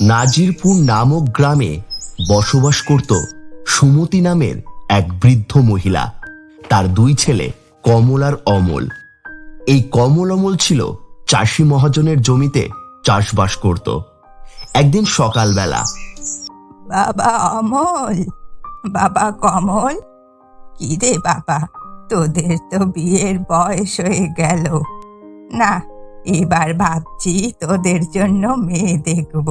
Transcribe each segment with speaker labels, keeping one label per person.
Speaker 1: নাজিরপুর নামক গ্রামে বসবাস করত সুমতি নামের এক বৃদ্ধ মহিলা। তার দুই ছেলে কমল আর অমল। এই কমল অমল ছিল চাষি মহাজনের জমিতে চাষবাস করত। একদিন সকালবেলা,
Speaker 2: বাবা অমল, বাবা কমল, কি রে বাবা, তোদের তো বিয়ের বয়স হয়ে গেল না, এবার ভাবছি তোদের জন্য মেয়ে দেখব।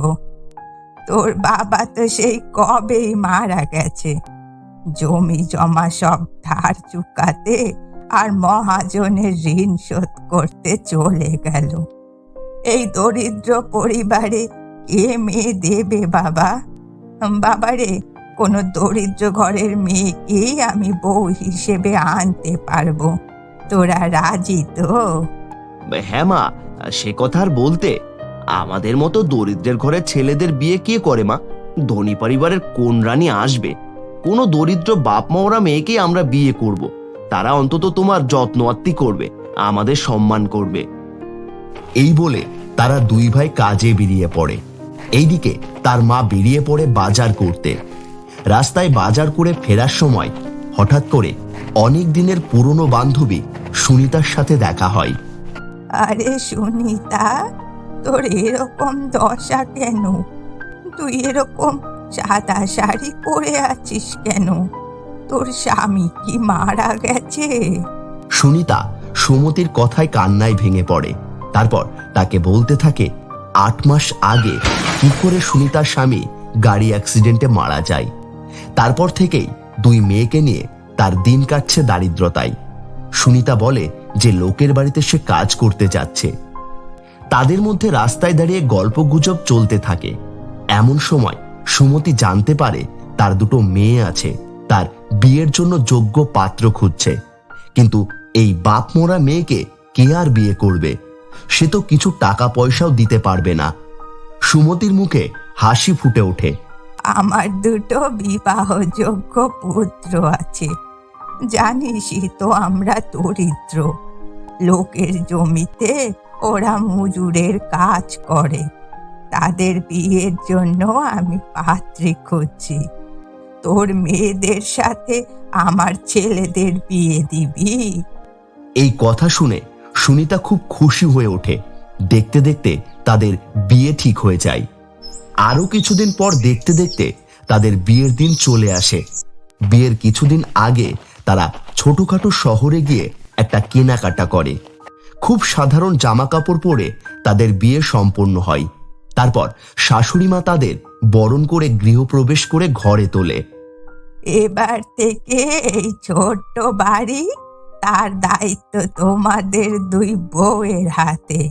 Speaker 2: তোর বাবা তো সেই কবেই মারা গেছে, জমি জমা সব ধার চুকাতে আর মহাজনের ঋণ শোধ করতে চলে গেল। এই দরিদ্র পরিবারে কে মেয়ে দেবে বাবা? বাবারে, কোনো দরিদ্র ঘরের মেয়েকেই আমি বউ হিসেবে আনতে পারবো। তোরা রাজি তো?
Speaker 1: হ্যাঁ মা, সে কথা আর বলতে, আমাদের মতো দরিদ্রের ঘরের ছেলেদের বিয়ে কে করে মা? ধনী পরিবারের কোন রানী আসবে? কোনো দরিদ্র বাপ মাওরা মেয়েকে আমরা বিয়ে করব। তারা অন্তত তোমার যত্ন আত্তি করবে, আমাদের সম্মান করবে। এই বলে তারা দুই ভাই কাজে বেরিয়ে পড়ে। এইদিকে তার মা বেরিয়ে পড়ে বাজার করতে। রাস্তায় বাজার করে ফেরার সময় হঠাৎ করে অনেক দিনের পুরনো বান্ধবী সুনিতার সাথে দেখা হয়।
Speaker 2: আরে সুনিতা, তোর এরকম দশা কেন? তুই এরকম সাদা শাড়ি পরে আছিস কেন? তোর স্বামী কি মারা গেছে?
Speaker 1: সুনিতা সুমতির কথায় কান্নায় ভেঙে পড়ে। তারপর তাকে বলতে থাকে 8 মাস আগে কি করে সুনিতার স্বামী গাড়ি অ্যাক্সিডেন্টে মারা যায়। তারপর থেকেই দুই মেয়েকে নিয়ে তার দিন কাটছে দারিদ্রতায়। সুনিতা বলে যে লোকের বাড়িতে সে কাজ করতে যাচ্ছে। তাদের মধ্যে রাস্তায় দাঁড়িয়ে গল্প গুজব চলতে থাকে। এমন সময় সুমতি জানতে পারে তার দুটো মেয়ে আছে, তার বিয়ের জন্য যোগ্য পাত্র খুঁজছে। কিন্তু এই বাপ মোরা মেয়েকে কে আর বিয়ে করবে? সে তো কিছু টাকা পয়সাও দিতে পারবে না। সুমতির মুখে হাসি ফুটে ওঠে।
Speaker 2: আমার দুটো বিবাহযোগ্য পুত্র আছে, জানিসই তো আমরা দরিদ্র। লোকের জমিতে ওরা মজুরের কাজ করে। তাদের বিয়ের জন্য আমি পাত্রী খুঁজছি। তোর মেয়েদের সাথে আমার ছেলেদের বিয়ে দিবি?
Speaker 1: এই কথা শুনে সুনিতা খুব খুশি হয়ে ওঠে। দেখতে দেখতে তাদের বিয়ে ঠিক হয়ে যায়। আরো কিছুদিন পর দেখতে দেখতে তাদের বিয়ের দিন চলে আসে। বিয়ের কিছুদিন আগে তারা ছোটখাটো শহরে গিয়ে একটা কেনাকাটা করে। খুব সাধারণ জামা কাপড় পরে তাদের বিয়ে সম্পন্ন হয়। তারপর শাশুড়ি মা তাদের বরণ করে গৃহপ্রবেশ করে ঘরে তোলে।
Speaker 2: এবার থেকে এই ছোট্ট বাড়ি, তার দায়িত্ব তোমাদের দুই বউয়ের হাতে।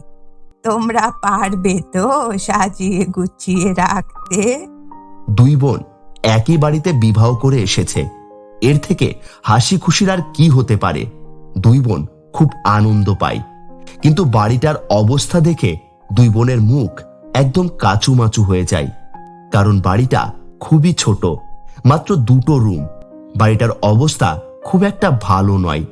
Speaker 2: তোমরা পারবে তো সাজিয়ে গুছিয়ে রাখতে?
Speaker 1: দুই বোন একই বাড়িতে বিবাহ করে এসেছে, এর থেকে হাসি খুশির আর কি হতে পারে? দুই বোন খুব আনন্দ পায়। কিন্তু বাড়িটার অবস্থা দেখে দুই বোনের মুখ একদম কাচুমাচু হয়ে যায়। কারণ বাড়িটা খুবই ছোট, মাত্র 2টো রুম। বাড়িটার অবস্থা খুব একটা ভালো নয়।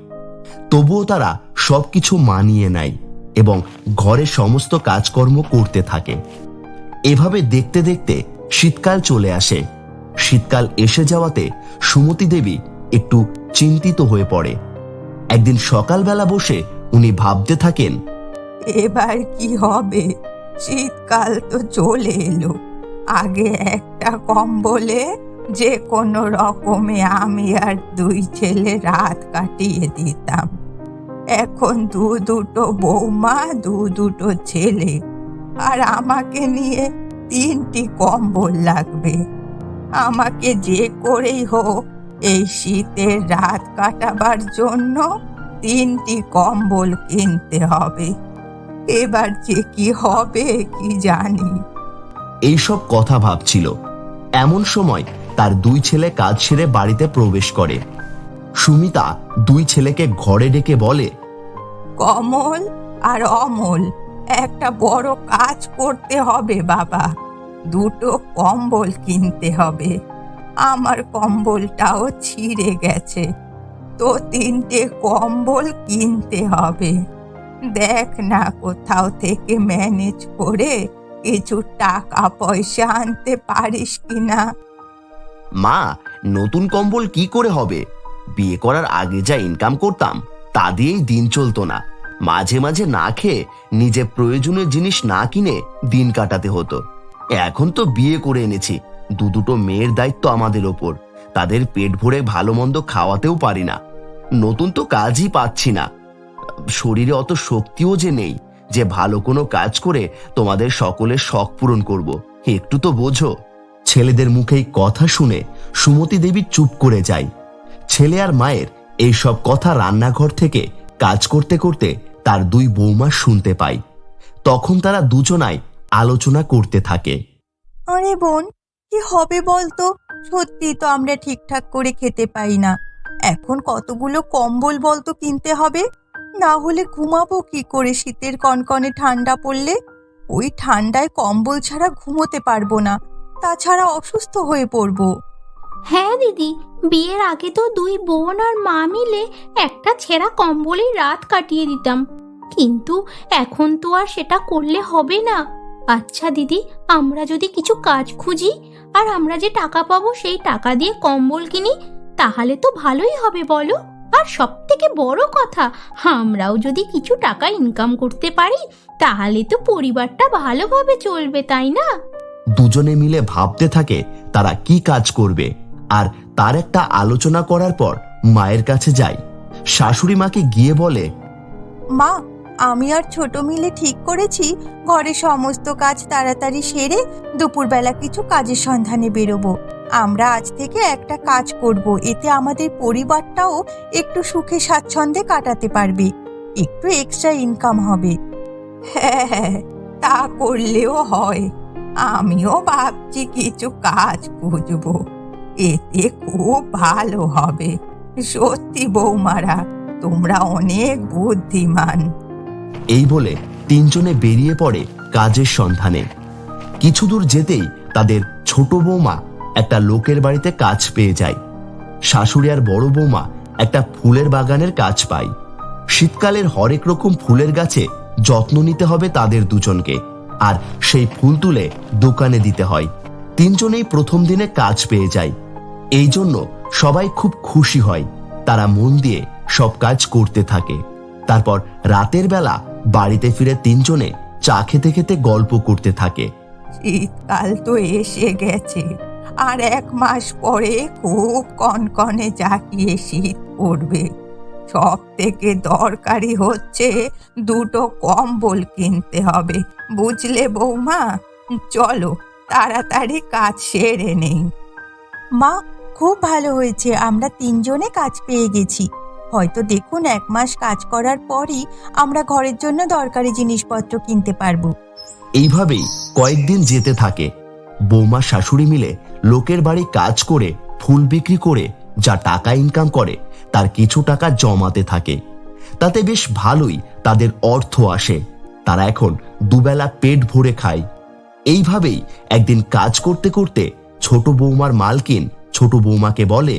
Speaker 1: তবুও তারা সবকিছু মানিয়ে নেয় এবং ঘরে সমস্ত কাজকর্ম করতে থাকে। এভাবে দেখতে দেখতে শীতকাল চলে আসে। শীতকাল এসে যাওয়াতে সুমতি দেবী একটু চিন্তিত হয়ে পড়ে। একদিন সকালবেলা বসে উনি ভাবতে থাকেন,
Speaker 2: এবার কি হবে? শীতকাল তো চলে এলো। আগে একটা কম্বলে যে কোনো রকমে আমি আর দুই ছেলে রাত কাটিয়ে দিতাম। এখন দুটো বৌমা, দুটো ছেলে, আর আমাকে নিয়ে 3টি কম্বল লাগবে। আমাকে যে করেই হোক এই শীতের রাত কাটাবার জন্য 3টি কম্বল কিনতে হবে। এবার যে কি হবে কি জানি।
Speaker 1: এইসব কথা ভাবছিল। এমন সময় তার দুই ছেলে কাজ সেরে বাড়িতে প্রবেশ করে। সুমিতা দুই ছেলেকে ঘরে ডেকে বলে,
Speaker 2: কমল আর অমল, একটা বড় কাজ করতে হবে বাবা। 2টো কম্বল কিনতে হবে। আমার কম্বলটাও ছিঁড়ে গেছে, তো 3টে কম্বল কিনতে হবে। দেখ না কোথাও থেকে ম্যানেজ করে কিছু টাকা পয়সা আনতে পারিস কিনা?
Speaker 1: মা, নতুন কম্বল কি করে হবে? বিয়ে করার আগে যা ইনকাম করতাম তা দিয়েই দিন চলতো না। মাঝে মাঝে না খেয়ে নিজে প্রয়োজনীয় জিনিস না কিনে দিন কাটাতে হতো। এখন তো বিয়ে করে এনেছি, দুটো মেয়ের দায়িত্ব আমাদের ওপর। তাদের পেট ভরে ভালো মন্দ খাওয়াতেও পারি না। নতুন তো কাজই পাচ্ছি না। শরীরে অত শক্তিও যে নেই যে ভালো কোনো কাজ করে তোমাদের সকলের শখ পূরণ করব। একটু তো বোঝো। ছেলেদের মুখেই কথা শুনে সুমতি দেবী চুপ করে যায়। ছেলে আর মায়ের এইসব কথা রান্নাঘর থেকে কাজ করতে করতে তার দুই বৌমা শুনতে পায়। তখন তারা দুজনাই আলোচনা করতে থাকে।
Speaker 2: আরে বোন, কি হবে বলতো? সত্যি তো আমরা ঠিকঠাক করে খেতে পাই না। এখন কতগুলো কম্বল বলতো কিনতে হবে, না হলে ঘুমাবো কি করে শীতের কনকনে ঠান্ডা পড়লে? ওই ঠান্ডায় কম্বল ছাড়া ঘুমোতে পারবো না, তাছাড়া অসুস্থ হয়ে পড়বো।
Speaker 3: হ্যাঁ দিদি, বিয়ের আগে তো দুই বোন আর মা মিলে একটা ছেঁড়া কম্বলেই রাত কাটিয়ে দিতাম, কিন্তু এখন তো আর সেটা করলে হবে না। আচ্ছা দিদি, আমরা যদি কিছু কাজ খুঁজি আর আমরা যে টাকা পাবো সেই টাকা দিয়ে কম্বল কিনি, তাহলে তো ভালোই হবে বলো। আর সব থেকে বড় কথা, আমরাও যদি কিছু টাকা ইনকাম করতে পারি তাহলে তো পরিবারটা ভালোভাবে চলবে, তাই না?
Speaker 1: দুজনে মিলে ভাবতে থাকে তারা কি কাজ করবে। আর তার একটা আলোচনা করার পর মায়ের কাছে যায়। শাশুড়ি মাকে গিয়ে বলে,
Speaker 2: মা, আমি আর ছোট মিলে ঠিক করেছি ঘরে সমস্ত কাজ তাড়াতাড়ি সেরে দুপুরবেলা কিছু কাজের সন্ধানে বেরোবো। আমরা আজ থেকে একটা কাজ করব, এতে আমাদের পরিবারটাও একটু সুখে স্বাচ্ছন্দ্যে কাটাতে পারবে, একটু এক্সট্রা ইনকাম হবে। হ্যাঁ, তা করলেও হয়। আমিও ভাবছি কিছু কাজ খুঁজবো, এতে খুব ভালো হবে। সত্যি বৌমারা, তোমরা অনেক বুদ্ধিমান।
Speaker 1: এই বলে তিনজনে বেরিয়ে পড়ে কাজের সন্ধানে। কিছু দূর যেতেই তাদের ছোট বৌমা একটা লোকের বাড়িতে কাজ পেয়ে যায়। শাশুড়ি আর বড় বৌমা একটা ফুলের বাগানের কাজ পায়। শীতকালের হরেক রকম ফুলের গাছে যত্ন নিতে হবে তাদের দুজনকে, আর সেই ফুল তুলে দোকানে দিতে হয়। তিনজনেই প্রথম দিনে কাজ পেয়ে যায়। এই জন্য সবাই খুব খুশি হয়। তারা মন দিয়ে সব কাজ করতে থাকে। তারপর রাতের বেলা বাড়িতে ফিরে তিনজনে চা খেতে খেতে গল্প করতে থাকে।
Speaker 2: শীতকাল তো এসে গেছে, আর 1 মাস পরে খুব কনকনে জাকিয়ে শীত পড়বে। সব থেকে দরকারি হচ্ছে 2টো কম্বল কিনতে হবে, বুঝলে বৌমা? চলো তাড়াতাড়ি কাজ সেরে নেই। মা, খুব ভালো হয়েছে, আমরা তিনজনে কাজ পেয়ে গেছি। হয়তো দেখুন 1 মাস কাজ করার পরই আমরা ঘরের জন্য দরকারি জিনিসপত্র কিনতে পারবো।
Speaker 1: এইভাবেই কয়েকদিন যেতে থাকে। বৌমা শাশুড়ি মিলে লোকের বাড়ি কাজ করে ফুল বিক্রি করে যা টাকা ইনকাম করে তার কিছু টাকা জমাতে থাকে। তাতে বেশ ভালোই তাদের অর্থ আসে। তারা এখন দুবেলা পেট ভরে খায়। এইভাবেই একদিন কাজ করতে করতে ছোট বৌমার মালকিন ছোট বৌমাকে বলে,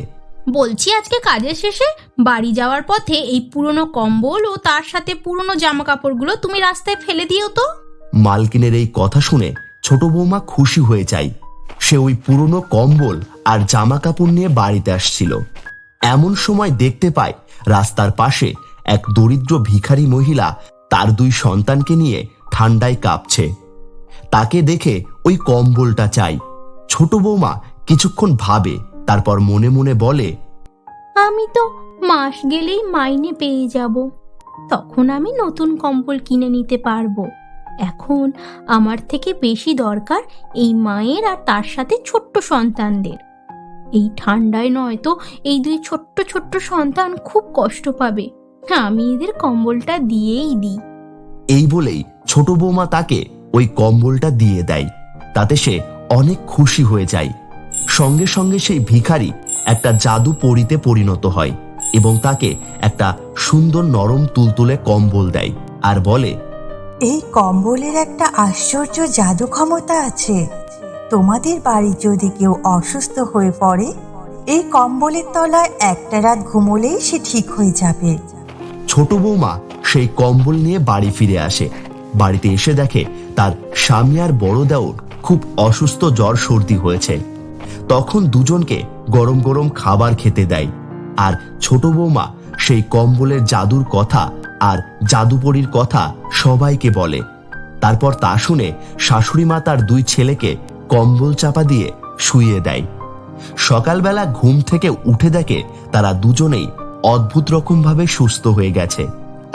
Speaker 3: বলছি আজকে কাজের শেষে বাড়ি যাওয়ার পথে এই পুরনো কম্বল ও তার সাথে পুরনো জামা কাপড়গুলো তুমি রাস্তায় ফেলে দিও তো।
Speaker 1: মালকিনের এই কথা শুনে ছোট বৌমা খুশি হয়ে যায়। সে ওই পুরনো কম্বল আর জামা কাপড় নিয়ে বাড়িতে আসছিল। এমন সময় দেখতে পায় রাস্তার পাশে এক দরিদ্র ভিখারি মহিলা তার 2 সন্তানকে নিয়ে ঠান্ডায় কাঁপছে। তাকে দেখে ওই কম্বলটা চাই। ছোট বৌমা কিছুক্ষণ ভাবে, তারপর মনে মনে বলে,
Speaker 3: আমি তো মাস গেলেই মাইনে পেয়ে যাব, তখন আমি নতুন কম্বল কিনে নিতে পারবো। এখন আমার থেকে বেশি দরকার এই মায়ের আর তার সাথে ছোট্ট সন্তানদের। এই ঠান্ডায় নয়তো এই 2 ছোট্ট ছোট্ট সন্তান খুব কষ্ট পাবে, আমি এদের কম্বলটা দিয়েই দিই।
Speaker 1: এই বলেই ছোট বৌমা তাকে ওই কম্বলটা দিয়ে দেয়। তাতে সে অনেক খুশি হয়ে যায়। সঙ্গে সঙ্গে সেই ভিখারি একটা জাদু পরীতে পরিণত হয় এবং তাকে একটা সুন্দর নরম তুলতুলে কম্বল দেয় আর বলে,
Speaker 2: এই কম্বলের একটা আশ্চর্য জাদু ক্ষমতা আছে। তোমাদের বাড়ি যদি কেউ অসুস্থ হয়ে পড়ে, এই কম্বলের তলায় একটা রাত ঘুমোলেই সে ঠিক হয়ে যাবে।
Speaker 1: ছোট বৌমা সেই কম্বল নিয়ে বাড়ি ফিরে আসে। বাড়িতে এসে দেখে তার স্বামী আর বড় দেওর খুব অসুস্থ, জ্বর সর্দি হয়েছে। তখন দুজনকে গরম গরম খাবার খেতে দেয়, আর ছোট বৌমা সেই কম্বলের জাদুর কথা আর জাদুপরীর কথা সবাইকে বলে। তারপর তা শুনে শাশুড়ি মা তার দুই ছেলেকে কম্বল চাপা দিয়ে শুইয়ে দেয়। সকালবেলা ঘুম থেকে উঠে দেখে তারা দুজনেই অদ্ভুত রকম ভাবে সুস্থ হয়ে গেছে,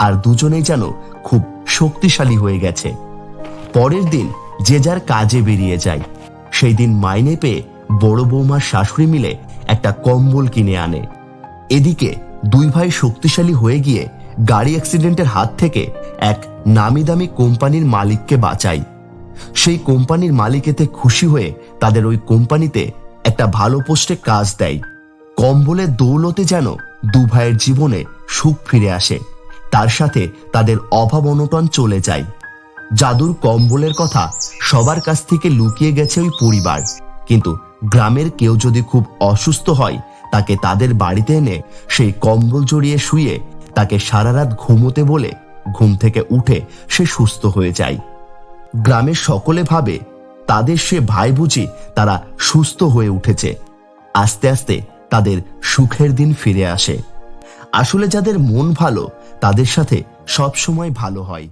Speaker 1: আর দুজনেই যেন খুব শক্তিশালী হয়ে গেছে। পরের দিন যে যার কাজে বেরিয়ে যায়। সেই দিন মাইনে পেয়ে বড় বৌমার শাশুড়ি মিলে একটা কম্বল কিনে আনে। এদিকে দুই ভাই শক্তিশালী হয়ে গিয়ে গাড়ি অ্যাক্সিডেন্টের হাত থেকে এক নামি দামি কোম্পানির মালিককে বাঁচায়। সেই কোম্পানির মালিক এতে খুশি হয়ে তাদের ওই কোম্পানিতে একটা ভালো পোস্টে কাজ দেয়। কম্বলের দৌলতে যেন দু ভাইয়ের জীবনে সুখ ফিরে আসে, তার সাথে তাদের অভাব অনটন চলে যায়। জাদুর কম্বলের কথা সবার কাছ থেকে লুকিয়ে গেছে ওই পরিবার, কিন্তু গ্রামের কেউ যদি খুব অসুস্থ হয় তাকে তাদের বাড়িতে এনে সেই কম্বল জড়িয়ে শুয়ে তাকে সারা রাত ঘুমোতে বলে ঘুম থেকে উঠে সে সুস্থ হয়ে যায়। গ্রামের সকলে ভাবে তাদের সে ভাই বুঝি তারা সুস্থ হয়ে উঠেছে। আস্তে আস্তে তাদের সুখের দিন ফিরে আসে। আসলে যাদের মন ভালো তাদের সাথে সব সময় ভালো হয়।